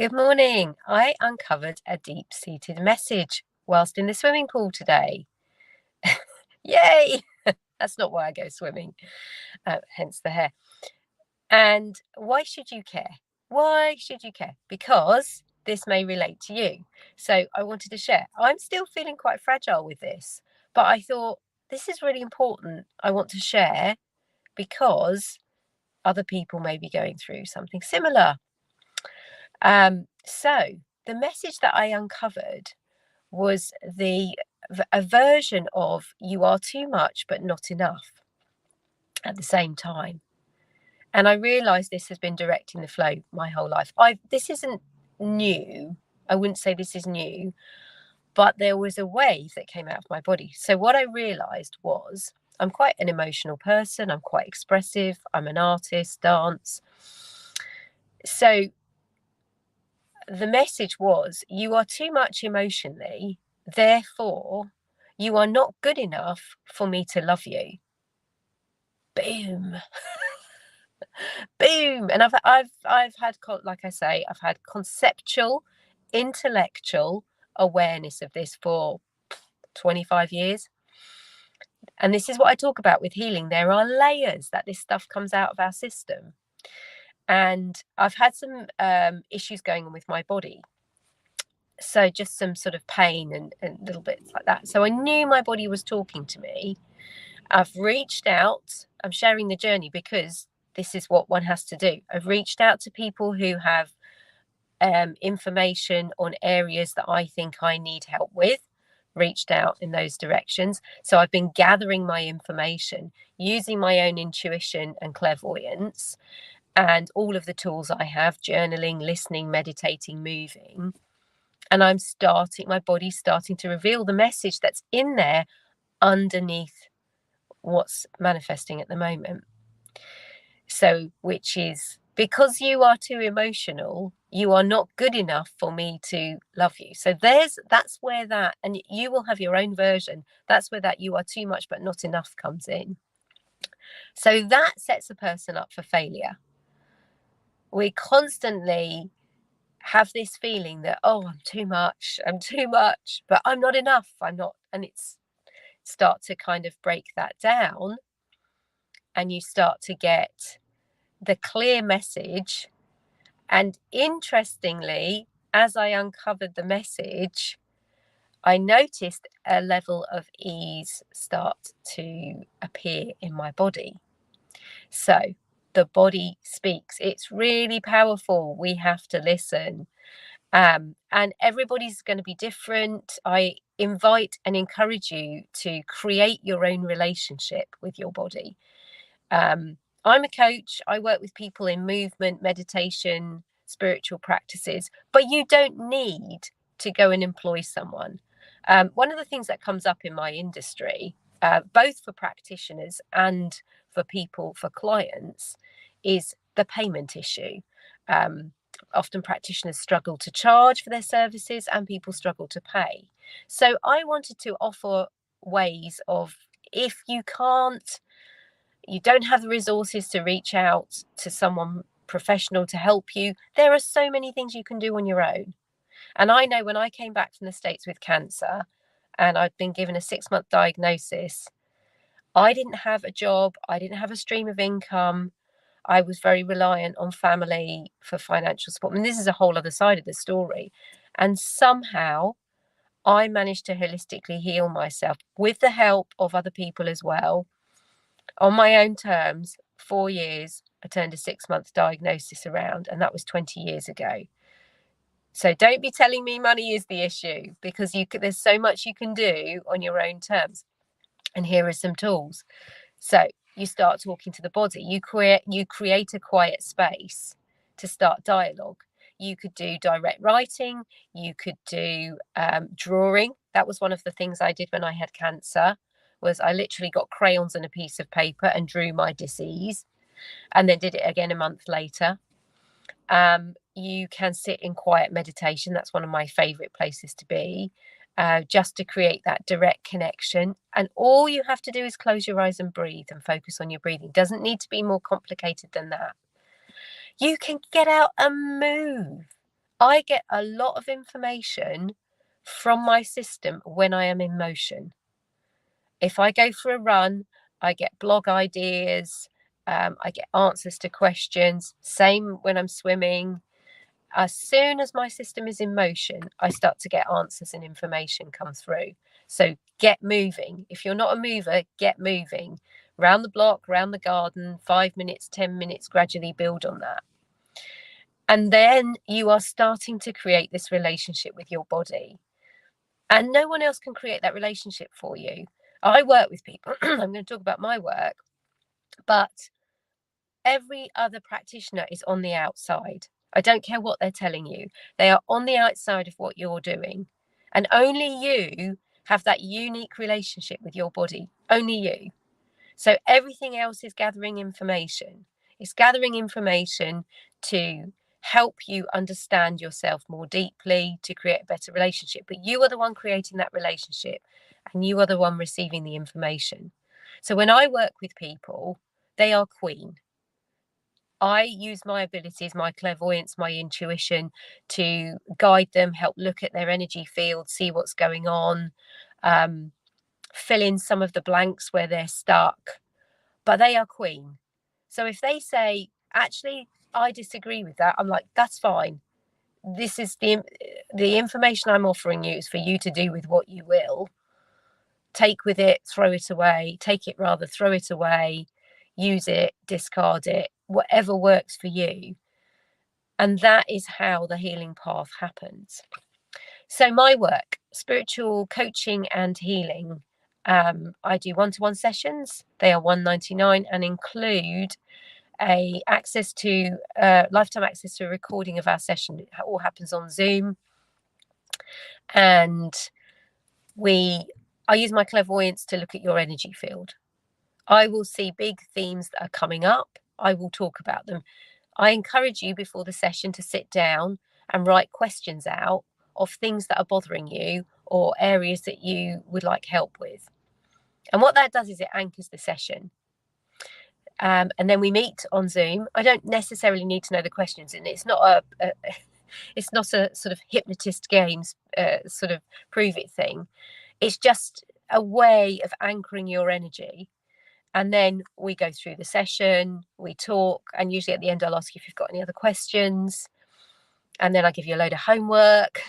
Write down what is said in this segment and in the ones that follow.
Good morning. I uncovered a deep-seated message whilst in the swimming pool today. Yay! That's not why I go swimming, hence the hair. And why should you care? Why should you care? Because this may relate to you. So I wanted to share. I'm still feeling quite fragile with this, but I thought this is really important. I want to share because other people may be going through something similar. So the message that I uncovered was a version of you are too much but not enough at the same time. And I realized this has been directing the flow my whole life. This isn't new. I wouldn't say this is new, but there was a wave that came out of my body. So what I realized was I'm quite an emotional person. I'm quite expressive. I'm an artist, dance. So the message was you are too much emotionally, therefore you are not good enough for me to love you. Boom. Boom. And I've had, like I say, I've had conceptual, intellectual awareness of this for 25 years. And this is what I talk about with healing. There are layers that this stuff comes out of our system. And I've had some issues going on with my body. So just some sort of pain and little bits like that. So I knew my body was talking to me. I've reached out. I'm sharing the journey because this is what one has to do. I've reached out to people who have information on areas that I think I need help with, reached out in those directions. So I've been gathering my information, using my own intuition and clairvoyance and all of the tools I have, journaling, listening, meditating, moving. And my body's starting to reveal the message that's in there underneath what's manifesting at the moment. So, which is because you are too emotional, you are not good enough for me to love you. So that's where that, and you will have your own version. That's where that you are too much but not enough comes in. So that sets a person up for failure. We constantly have this feeling that, oh, I'm too much, but I'm not enough. I'm not. And it's start to kind of break that down. And you start to get the clear message. And interestingly, as I uncovered the message, I noticed a level of ease start to appear in my body. So the body speaks. It's really powerful. We have to listen. And everybody's going to be different. I invite and encourage you to create your own relationship with your body. I'm a coach. I work with people in movement, meditation, spiritual practices, but you don't need to go and employ someone. One of the things that comes up in my industry, both for practitioners and for people, for clients, is the payment issue. Often practitioners struggle to charge for their services and people struggle to pay. So I wanted to offer ways of, if you don't have the resources to reach out to someone professional to help you, there are so many things you can do on your own. And I know when I came back from the States with cancer and I'd been given a 6-month diagnosis, I didn't have a job. I didn't have a stream of income. I was very reliant on family for financial support. And this is a whole other side of the story. And somehow I managed to holistically heal myself with the help of other people as well, on my own terms. 4 years, I turned a 6-month diagnosis around, and that was 20 years ago. So don't be telling me money is the issue, because there's so much you can do on your own terms. And here are some tools. So you start talking to the body. You create a quiet space to start dialogue. You could do direct writing. You could do drawing. That was one of the things I did when I had cancer. Was I literally got crayons and a piece of paper and drew my disease, and then did it again a month later. You can sit in quiet meditation. That's one of my favorite places to be, just to create that direct connection. And all you have to do is close your eyes and breathe and focus on your breathing. Doesn't need to be more complicated than that. You can get out and move. I get a lot of information from my system when I am in motion. If I go for a run, I get blog ideas, I get answers to questions. Same when I'm swimming. As soon as my system is in motion, I start to get answers and information come through. So get moving. If you're not a mover, get moving. Round the block, round the garden, 5 minutes, 10 minutes, gradually build on that. And then you are starting to create this relationship with your body. And no one else can create that relationship for you. I work with people. I'm going to talk about my work, but every other practitioner is on the outside. I don't care what they're telling you. They are on the outside of what you're doing. And only you have that unique relationship with your body. Only you. So everything else is gathering information. It's gathering information to help you understand yourself more deeply, to create a better relationship. But you are the one creating that relationship, and you are the one receiving the information. So when I work with people, they are queen. I use my abilities, my clairvoyance, my intuition to guide them, help look at their energy field, see what's going on, fill in some of the blanks where they're stuck. But they are queen. So if they say, actually, I disagree with that, I'm like, that's fine. This is the information I'm offering you is for you to do with what you will. Take with it, throw it away, take it rather, throw it away, use it, discard it, whatever works for you. And that is how the healing path happens. So my work, spiritual coaching and healing, I do one-to-one sessions. They are $199 and include a access to lifetime access to a recording of our session. It all happens on Zoom, and I use my clairvoyance to look at your energy field. I will see big themes that are coming up. I will talk about them. I encourage you before the session to sit down and write questions out of things that are bothering you or areas that you would like help with. And what that does is it anchors the session. And then we meet on Zoom. I don't necessarily need to know the questions, and it's not it's not a sort of hypnotist games sort of prove it thing. It's just a way of anchoring your energy. And then we go through the session, we talk, and usually at the end I'll ask you if you've got any other questions. And then I give you a load of homework,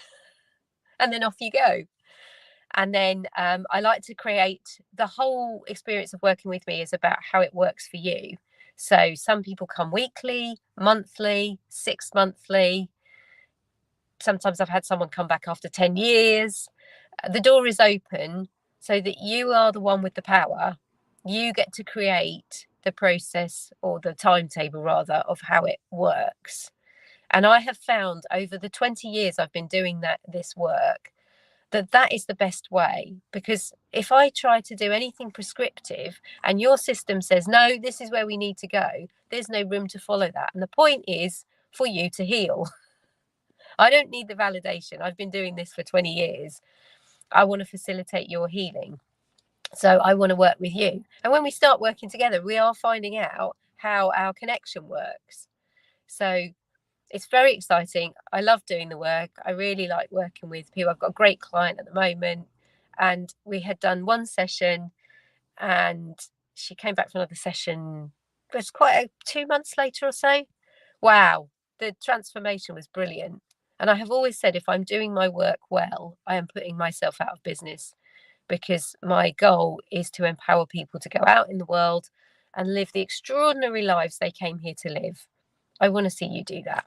and then off you go. And then I like to create the whole experience of working with me is about how it works for you. So some people come weekly, monthly, 6 monthly. Sometimes I've had someone come back after 10 years. The door is open so that you are the one with the power. You get to create the process, or the timetable rather, of how it works. And I have found over the 20 years I've been doing this work, that is the best way. Because if I try to do anything prescriptive and your system says, no, this is where we need to go, there's no room to follow that. And the point is for you to heal. I don't need the validation. I've been doing this for 20 years. I want to facilitate your healing. So I want to work with you. And when we start working together, we are finding out how our connection works. So it's very exciting. I love doing the work. I really like working with people. I've got a great client at the moment, and we had done one session and she came back for another session. It was quite 2 months later or so. Wow, the transformation was brilliant. And I have always said, if I'm doing my work well, I am putting myself out of business, because my goal is to empower people to go out in the world and live the extraordinary lives they came here to live. I want to see you do that.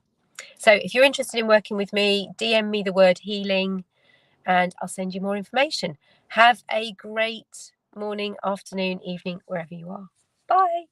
So if you're interested in working with me, DM me the word healing and I'll send you more information. Have a great morning, afternoon, evening, wherever you are. Bye.